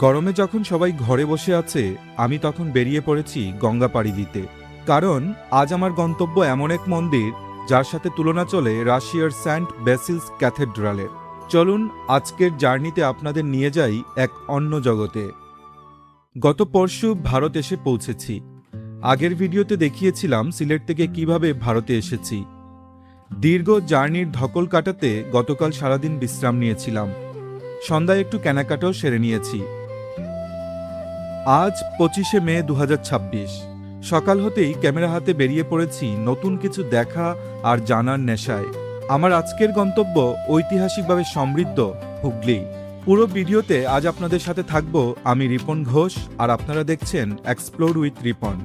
গরমে যখন সবাই ঘরে বসে আছে, আমি তখন বেরিয়ে পড়েছি গঙ্গা পাড়ি দিতে। কারণ আজ আমার গন্তব্য এমন এক মন্দির যার সাথে তুলনা চলে রাশিয়ার সেন্ট বেসিলস ক্যাথেড্রালের। চলুন আজকের জার্নিতে আপনাদের নিয়ে যাই এক অন্য জগতে। গত পরশু ভারত এসে পৌঁছেছি। আগের ভিডিওতে দেখিয়েছিলাম সিলেট থেকে কিভাবে ভারতে এসেছি। দীর্ঘ জার্নির ধকল কাটাতে গতকাল সারাদিন বিশ্রাম নিয়েছিলাম। সন্ধ্যায় একটু কেনাকাটাও সেরে নিয়েছি। আজ 25শে মে 2026। সকাল হতেই ক্যামেরা হাতে বেরিয়ে পড়েছি নতুন কিছু দেখা আর জানার নেশায়। আমার আজকের গন্তব্য ঐতিহাসিকভাবে সমৃদ্ধ হুগলি। পুরো ভিডিওতে আজ আপনাদের সাথে থাকব আমি রিপন ঘোষ, আর আপনারা দেখছেন এক্সপ্লোর উইথ রিপন।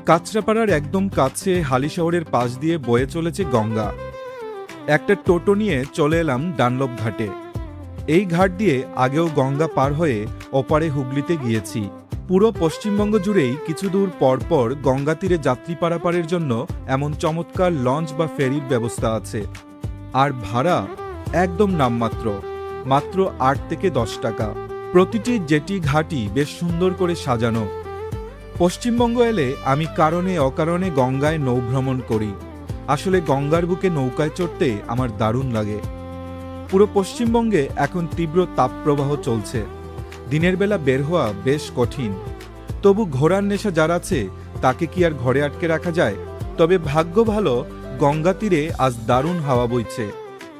কাঁচরাপাড়ার একদম কাছে হালিশহরের পাশ দিয়ে বয়ে চলেছে গঙ্গা। একটা টোটো নিয়ে চলে এলাম ডানলপ ঘাটে। এই ঘাট দিয়ে আগেও গঙ্গা পার হয়ে ওপারে হুগলিতে গিয়েছি। পুরো পশ্চিমবঙ্গ জুড়েই কিছু দূর পর পর গঙ্গা তীরে যাত্রী পারাপারের জন্য এমন চমৎকার লঞ্চ বা ফেরির ব্যবস্থা আছে। আর ভাড়া একদম নামমাত্র, মাত্র 8 থেকে 10 টাকা। প্রতিটি জেটি ঘাটই বেশ সুন্দর করে সাজানো। পশ্চিমবঙ্গ এলে আমি কারণে অকারণে গঙ্গায় নৌভ্রমণ করি। আসলে গঙ্গার বুকে নৌকায় চড়তে আমার দারুণ লাগে। পুরো পশ্চিমবঙ্গে এখন তীব্র তাপপ্রবাহ চলছে। দিনের বেলা বের হওয়া বেশ কঠিন। তবু ঘোড়ার নেশা যার আছে তাকে কি আর ঘরে আটকে রাখা যায়? তবে ভাগ্য ভালো, গঙ্গা তীরে আজ দারুণ হাওয়া বইছে,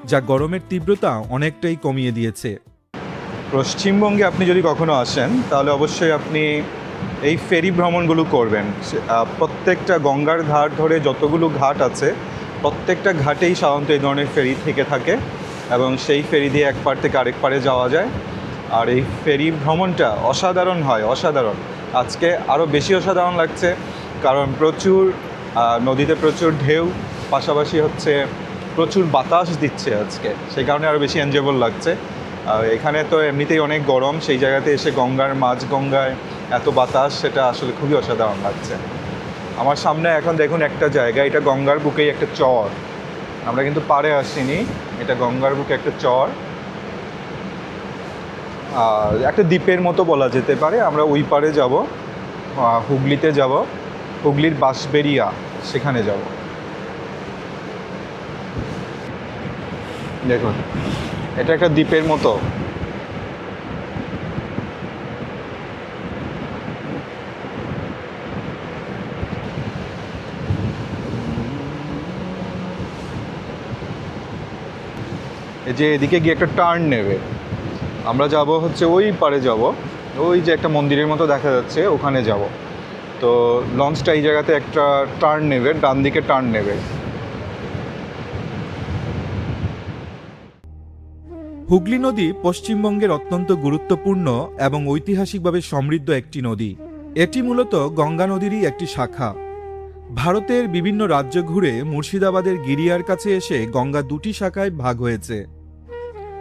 যা গরমের তীব্রতা অনেকটাই কমিয়ে দিয়েছে। পশ্চিমবঙ্গে আপনি যদি কখনো আসেন তাহলে অবশ্যই আপনি এই ফেরি ভ্রমণগুলো করবেন। প্রত্যেকটা গঙ্গার ঘাট ধরে যতগুলো ঘাট আছে প্রত্যেকটা ঘাটেই সাধারণত এই ধরনের ফেরি থেকে থাকে এবং সেই ফেরি দিয়ে এক পার থেকে আরেক পারে যাওয়া যায়। আর এই ফেরি ভ্রমণটা অসাধারণ হয়, অসাধারণ। আজকে আরও বেশি অসাধারণ লাগছে কারণ নদীতে প্রচুর ঢেউ, পাশাপাশি প্রচুর বাতাস দিচ্ছে আজকে, সেই কারণে আরও বেশি এনজয়েবল লাগছে। আর এখানে তো এমনিতেই অনেক গরম, সেই জায়গাতে এসে গঙ্গার মাঝ গঙ্গায় এত বাতাস, সেটা আসলে খুবই অসাধারণ লাগছে। আমার সামনে এখন দেখুন একটা জায়গা, এটা গঙ্গার বুকেই একটা চর। আমরা কিন্তু পাড়ে আসিনি, এটা গঙ্গার বুকে একটা চর, আর একটা দ্বীপের মতো বলা যেতে পারে। আমরা ওই পারে যাব, হুগলিতে যাব, হুগলির বাঁশবেড়িয়া, সেখানে যাব। দেখুন এটা একটা দ্বীপের মতো। এই যে এদিকে গিয়ে একটা টার্ন নেবে, আমরা যাব ওই পারে যাব, ওই যে একটা মন্দিরের মতো দেখা যাচ্ছে ওখানে যাব। তো লঞ্চটা এই জায়গাতে একটা টার্ন নেবে, ডান দিকে টার্ন নেবে। হুগলি নদী পশ্চিমবঙ্গের অত্যন্ত গুরুত্বপূর্ণ এবং ঐতিহাসিকভাবে সমৃদ্ধ একটি নদী। এটি মূলত গঙ্গা নদীরই একটি শাখা। ভারতের বিভিন্ন রাজ্য ঘুরে মুর্শিদাবাদের গিরিয়ার কাছে এসে গঙ্গা দুটি শাখায় ভাগ হয়েছে।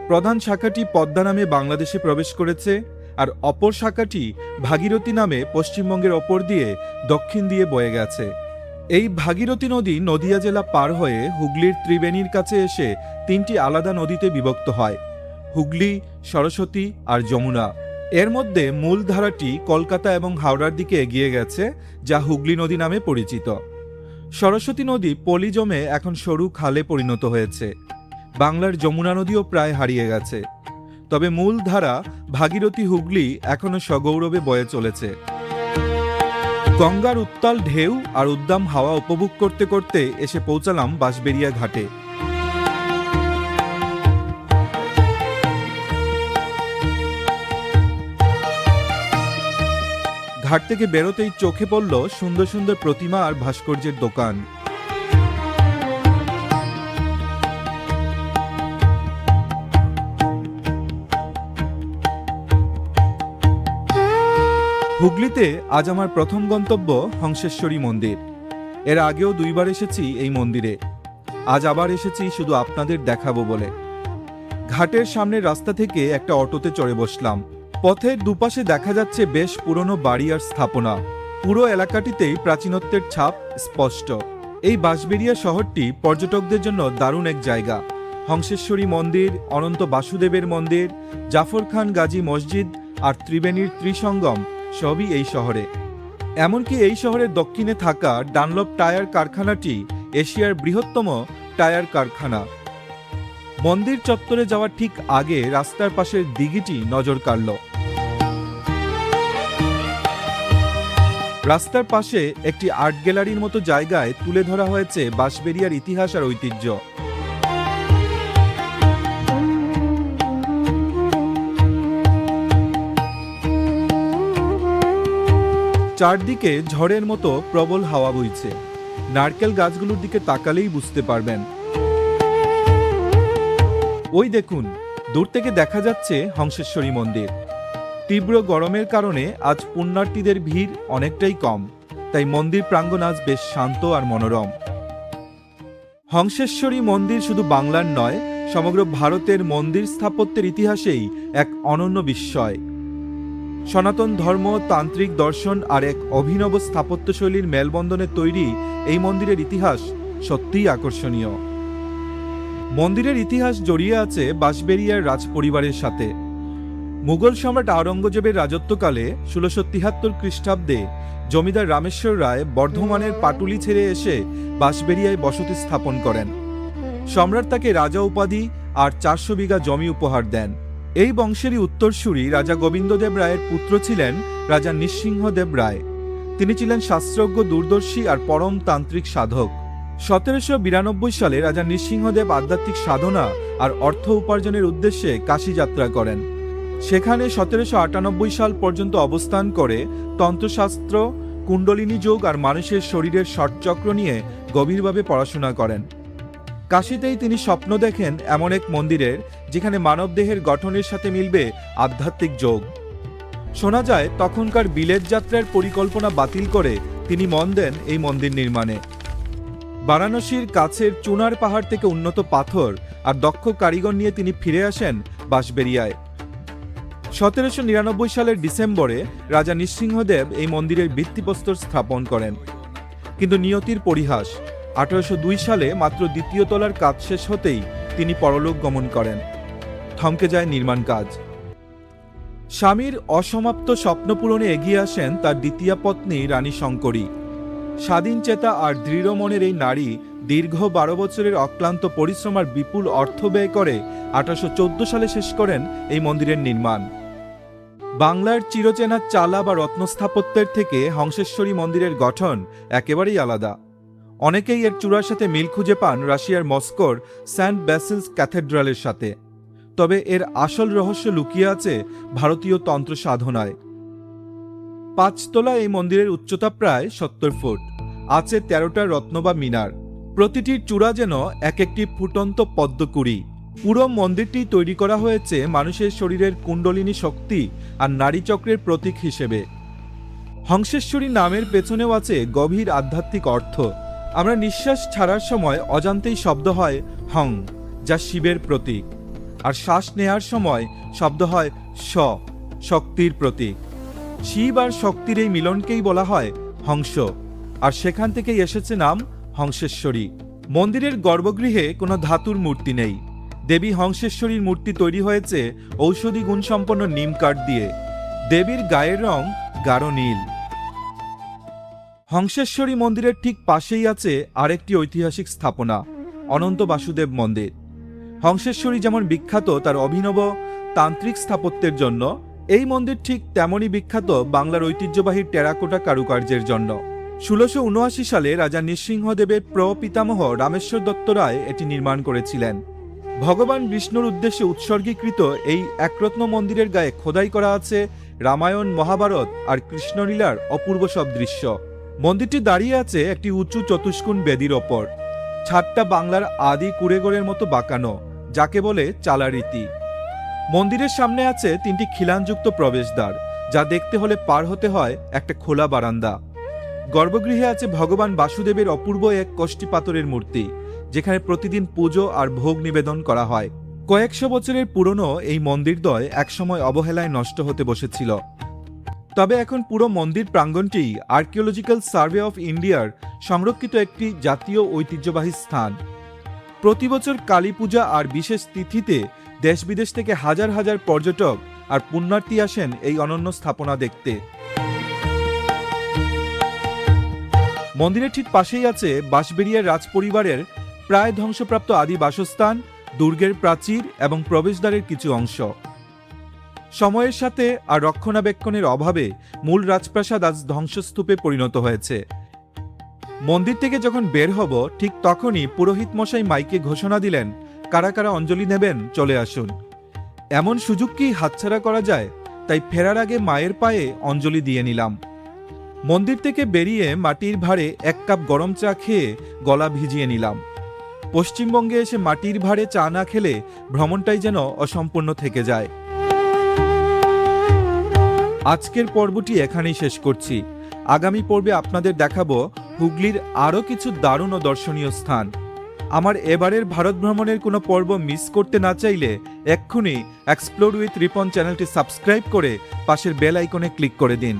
প্রধান শাখাটি পদ্মা নামে বাংলাদেশে প্রবেশ করেছে, আর অপর শাখাটি ভাগীরথী নামে পশ্চিমবঙ্গের ওপর দিয়ে দক্ষিণ দিয়ে বয়ে গেছে। এই ভাগীরথী নদী নদিয়া জেলা পার হয়ে হুগলির ত্রিবেণীর কাছে এসে 3টি আলাদা নদীতে বিভক্ত হয়: হুগলি, সরস্বতী আর যমুনা। এর মধ্যে মূল ধারাটি কলকাতা এবং হাওড়ার দিকে এগিয়ে গেছে, যা হুগলি নদী নামে পরিচিত। সরস্বতী নদী পলি জমে এখন সরু খালে পরিণত হয়েছে। বাংলার যমুনা নদীও প্রায় হারিয়ে গেছে। তবে মূল ধারা ভাগীরথী হুগলি এখনো সগৌরবে বয়ে চলেছে। গঙ্গার উত্তাল ঢেউ আর উদ্দাম হাওয়া উপভোগ করতে করতে এসে পৌঁছালাম বাঁশবেড়িয়া ঘাটে। ঘাট থেকে বেরোতেই চোখে পড়ল সুন্দর সুন্দর প্রতিমা আর ভাস্কর্যের দোকান। হুগলিতে আজ আমার প্রথম গন্তব্য হংসেশ্বরী মন্দির। এর আগেও 2বার এসেছি এই মন্দিরে। আজ আবার এসেছি শুধু আপনাদের দেখাবো বলে। ঘাটের সামনের রাস্তা থেকে একটা অটোতে চড়ে বসলাম। পথের দুপাশে দেখা যাচ্ছে বেশ পুরনো বাড়ি আর স্থাপনা। পুরো এলাকাটিতেই প্রাচীনত্বের ছাপ স্পষ্ট। এই বাঁশবেড়িয়া শহরটি পর্যটকদের জন্য দারুণ এক জায়গা। হংসেশ্বরী মন্দির, অনন্ত বাসুদেবের মন্দির, জাফর খান গাজী মসজিদ আর ত্রিবেণীর ত্রিসঙ্গম সবই এই শহরে। এমনকি এই শহরের দক্ষিণে থাকা ডানলপ টায়ার কারখানাটি এশিয়ার বৃহত্তম টায়ার কারখানা। মন্দির চত্বরে যাওয়ার ঠিক আগে রাস্তার পাশের দিঘিটি নজর কাড়ল। রাস্তার পাশে একটি আর্ট গ্যালারির মতো জায়গায় তুলে ধরা হয়েছে বাঁশবেড়িয়ার ইতিহাস আর ঐতিহ্য। চারদিকে ঝড়ের মতো প্রবল হাওয়া বইছে। নারকেল গাছগুলোর দিকে তাকালেই বুঝতে পারবেন। ওই দেখুন, দূর থেকে দেখা যাচ্ছে হংসেশ্বরী মন্দির। তীব্র গরমের কারণে আজ পুণ্যার্থীদের ভিড় অনেকটাই কম, তাই মন্দির প্রাঙ্গণ আজ বেশ শান্ত আর মনোরম। হংসেশ্বরী মন্দির শুধু বাংলার নয়, সমগ্র ভারতের মন্দির স্থাপত্যের ইতিহাসেই এক অনন্য বিস্ময়। সনাতন ধর্ম, তান্ত্রিক দর্শন আর এক অভিনব স্থাপত্যশৈলীর মেলবন্ধনে তৈরি এই মন্দিরের ইতিহাস সত্যিই আকর্ষণীয়। মন্দিরের ইতিহাস জড়িয়ে আছে বাঁশবেড়িয়ার রাজপরিবারের সাথে। মুঘল সম্রাট আওরঙ্গজেবের রাজত্বকালে 1673 খ্রিস্টাব্দে জমিদার রামেশ্বর রায় বর্ধমানের পাটুলি ছেড়ে এসে বাঁশবেড়িয়ায় বসতি স্থাপন করেন। সম্রাট তাকে রাজা উপাধি আর 400 বিঘা জমি উপহার দেন। এই বংশেরই উত্তরসূরি রাজা গোবিন্দদেব রায়ের পুত্র ছিলেন রাজা নৃসিংহদেব রায়। তিনি ছিলেন শাস্ত্রজ্ঞ, দূরদর্শী আর পরম তান্ত্রিক সাধক। 1792 সালে রাজা নৃসিংহদেব আধ্যাত্মিক সাধনা আর অর্থ উপার্জনের উদ্দেশ্যে কাশী যাত্রা করেন। সেখানে 1798 সাল পর্যন্ত অবস্থান করে তন্ত্রশাস্ত্র, কুণ্ডলিনী যোগ আর মানুষের শরীরের ষটচক্র নিয়ে গভীরভাবে পড়াশোনা করেন। কাশীতেই তিনি স্বপ্ন দেখেন এমন এক মন্দিরের যেখানে মানবদেহের গঠনের সাথে মিলবে আধ্যাত্মিক যোগ। শোনা যায় তখনকার বিলেত যাত্রার পরিকল্পনা বাতিল করে তিনি মন দেন এই মন্দির নির্মাণে। বারাণসীর কাছের চুনার পাহাড় থেকে উন্নত পাথর আর দক্ষ কারিগর নিয়ে তিনি ফিরে আসেন বাঁশবেড়িয়ায়। 1799 সালের ডিসেম্বরে রাজা নৃসিংহদেব এই মন্দিরের ভিত্তিপ্রস্তর স্থাপন করেন। কিন্তু নিয়তির পরিহাস, 1802 সালে মাত্র দ্বিতীয় তলার কাজ শেষ হতেই তিনি পরলোক গমন করেন। থমকে যায় নির্মাণ কাজ। স্বামীর অসমাপ্ত স্বপ্ন পূরণে এগিয়ে আসেন তার দ্বিতীয় পত্নী রানী শঙ্করী। স্বাধীন চেতা আর দৃঢ় মনের এই নারী দীর্ঘ 12 বছরের অক্লান্ত পরিশ্রম আর বিপুল অর্থ ব্যয় করে 1814 সালে শেষ করেন এই মন্দিরের নির্মাণ। বাংলার চিরচেনা চালা বা রত্নস্থাপত্যের থেকে হংসেশ্বরী মন্দিরের গঠন একেবারেই আলাদা। অনেকেই এর চূড়ার সাথে মিল খুঁজে পান রাশিয়ার মস্কোর সেন্ট ব্যাসিলস ক্যাথেড্রালের সাথে। তবে এর আসল রহস্য লুকিয়ে আছে ভারতীয় তন্ত্র সাধনায়। 5 তলা এই মন্দিরের উচ্চতা প্রায় 70 ফুট। আছে 13টা রত্ন বা মিনার। প্রতিটির চূড়া যেন এক একটি ফুটন্ত পদ্মকুঁড়ি। পুরো মন্দিরটি তৈরি করা হয়েছে মানুষের শরীরের কুণ্ডলিনী শক্তি আর নাড়িচক্রের প্রতীক হিসেবে। হংসেশ্বরী নামের পেছনেও আছে গভীর আধ্যাত্মিক অর্থ। আমরা নিঃশ্বাস ছাড়ার সময় অজান্তেই শব্দ হয় হং, যা শিবের প্রতীক, আর শ্বাস নেয়ার সময় শব্দ হয় স, শক্তির প্রতীক। শিব আর শক্তির এই মিলনকেই বলা হয় হংস, আর সেখান থেকেই এসেছে নাম হংসেশ্বরী। মন্দিরের গর্ভগৃহে কোনো ধাতুর মূর্তি নেই। দেবী হংসেশ্বরীর মূর্তি তৈরি হয়েছে ঔষধি গুণসম্পন্ন নিম কাঠ দিয়ে। দেবীর গায়ের রং গাঢ় নীল। হংসেশ্বরী মন্দিরের ঠিক পাশেই আছে আরেকটি ঐতিহাসিক স্থাপনা, অনন্ত বাসুদেব মন্দির। হংসেশ্বরী যেমন বিখ্যাত তার অভিনব তান্ত্রিক স্থাপত্যের জন্য, এই মন্দির ঠিক তেমনই বিখ্যাত বাংলার ঐতিহ্যবাহী টেরাকোটা কারুকার্যের জন্য। 1679 সালে রাজা নৃসিংহদেবের প্রপিতামহ রামেশ্বর দত্ত রায় এটি নির্মাণ করেছিলেন। ভগবান বিষ্ণুর উদ্দেশ্যে উৎসর্গীকৃত এই একরত্ন মন্দিরের গায়ে খোদাই করা আছে রামায়ণ, মহাভারত আর কৃষ্ণলীলার অপূর্ব সব দৃশ্য। মন্দিরটি দাঁড়িয়ে আছে একটি উঁচু চতুষ্কোণ বেদির ওপর। ছাদটা বাংলার আদি কুড়েগড়ের মতো বাঁকানো, যাকে বলে চালারীতি। মন্দিরের সামনে আছে 3টি খিলানযুক্ত প্রবেশদ্বার, যা দেখতে হলে পার হতে হয় একটা খোলা বারান্দা। গর্ভগৃহে আছে ভগবান বাসুদেবের অপূর্ব এক কষ্টি পাথরের মূর্তি, যেখানে প্রতিদিন পুজো আর ভোগ নিবেদন করা হয়। কয়েকশো বছরের পুরনো এই মন্দিরদ্বয় একসময় অবহেলায় নষ্ট হতে বসেছিল। তবে এখন পুরো মন্দির প্রাঙ্গণটি আর্কিওলজিক্যাল সার্ভে অফ ইন্ডিয়ার সংরক্ষিত একটি জাতীয় ঐতিহ্যবাহী স্থান। প্রতি বছর কালী পূজা আর বিশেষ তিথিতে দেশ বিদেশ থেকে হাজার হাজার পর্যটক আর পুণ্যার্থী আসেন এই অনন্য স্থাপনা দেখতে। মন্দিরের ঠিক পাশেই আছে বাঁশবেড়িয়ার রাজপরিবারের প্রায় ধ্বংসপ্রাপ্ত আদি বাসস্থান, দুর্গের প্রাচীর এবং প্রবেশদ্বারের কিছু অংশ। সময়ের সাথে আর রক্ষণাবেক্ষণের অভাবে মূল রাজপ্রাসাদ আজ ধ্বংসস্তূপে পরিণত হয়েছে। মন্দির থেকে যখন বের হব ঠিক তখনই পুরোহিত মশাই মাইকে ঘোষণা দিলেন, কারা কারা অঞ্জলি নেবেন চলে আসুন। এমন সুযোগ কি হাতছাড়া করা যায়? তাই ফেরার আগে মায়ের পায়ে অঞ্জলি দিয়ে নিলাম। মন্দির থেকে বেরিয়ে মাটির ভাঁড়ে 1 কাপ গরম চা খেয়ে গলা ভিজিয়ে নিলাম। পশ্চিমবঙ্গে এসে মাটির ভাঁড়ে চা না খেলে ভ্রমণটাই যেন অসম্পূর্ণ থেকে যায়। আজকের পর্বটি এখানেই শেষ করছি। আগামী পর্বে আপনাদের দেখাবো হুগলির আরও কিছু দারুণ ও দর্শনীয় স্থান। আমার এবারের ভারত ভ্রমণের কোনো পর্ব মিস করতে না চাইলে এক্ষুনি এক্সপ্লোর উইথ রিপন চ্যানেলটি সাবস্ক্রাইব করে পাশের বেল আইকনে ক্লিক করে দিন।